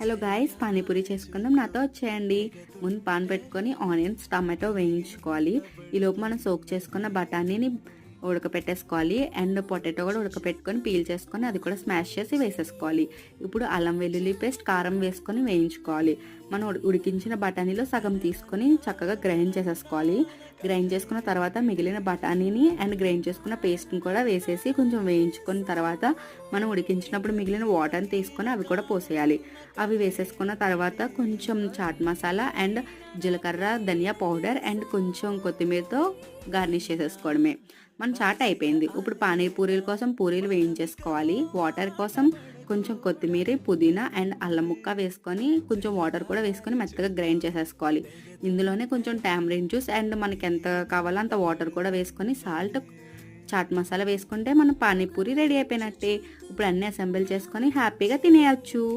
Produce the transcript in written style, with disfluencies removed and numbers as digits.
Hello guys, panipuri చేసుకుందాం, నాతో వచ్చేయండి. ముందు పాన్ పెట్టుకొని ఆనియన్స్ టమాటో వేయించుకోవాలి. ఈలోపు మనం సోక్ చేసుకున్న బఠానీని ఉడకపెట్టేసుకోవాలి. అండ్ పొటాటో కూడా ఉడకపెట్టుకొని పీల్ చేసుకొని అది కూడా స్మాష్ చేసి వేసేసుకోవాలి. ఇప్పుడు అల్లం వెల్లుల్లి పేస్ట్, కారం వేసుకొని వేయించుకోవాలి. మనం ఉడికించిన బఠానీలో సగం తీసుకొని చక్కగా గ్రైండ్ చేసేసుకోవాలి. గ్రైండ్ చేసుకున్న తర్వాత మిగిలిన బఠానీని అండ్ గ్రైండ్ చేసుకున్న పేస్ట్ని కూడా వేసేసి కొంచెం వేయించుకున్న తర్వాత మనం ఉడికించినప్పుడు మిగిలిన వాటర్ని తీసుకొని అవి కూడా పోసేయాలి. అవి వేసేసుకున్న తర్వాత కొంచెం చాట్ మసాలా అండ్ జీలకర్ర, ధనియా పౌడర్ అండ్ కొంచెం కొత్తిమీరతో గార్నిష్ చేసేసుకోవడమే. మన చాట్ అయిపోయింది. ఇప్పుడు పానీపూరీల కోసం పూరీలు వేయించేసుకోవాలి. వాటర్ కోసం కొంచెం కొత్తిమీర, పుదీనా అండ్ అల్లం ముక్క వేసుకొని కొంచెం వాటర్ కూడా వేసుకొని మెత్తగా గ్రైండ్ చేసేసుకోవాలి. ఇందులోనే కొంచెం టామరిన్ జ్యూస్ అండ్ మనకి ఎంత కావాలో అంత వాటర్ కూడా వేసుకొని సాల్ట్, చాట్ మసాలా వేసుకుంటే మన పానీపూరి రెడీ అయిపోయినట్టే. ఇప్పుడు అన్నీ అసెంబుల్ చేసుకొని హ్యాపీగా తినేయచ్చు.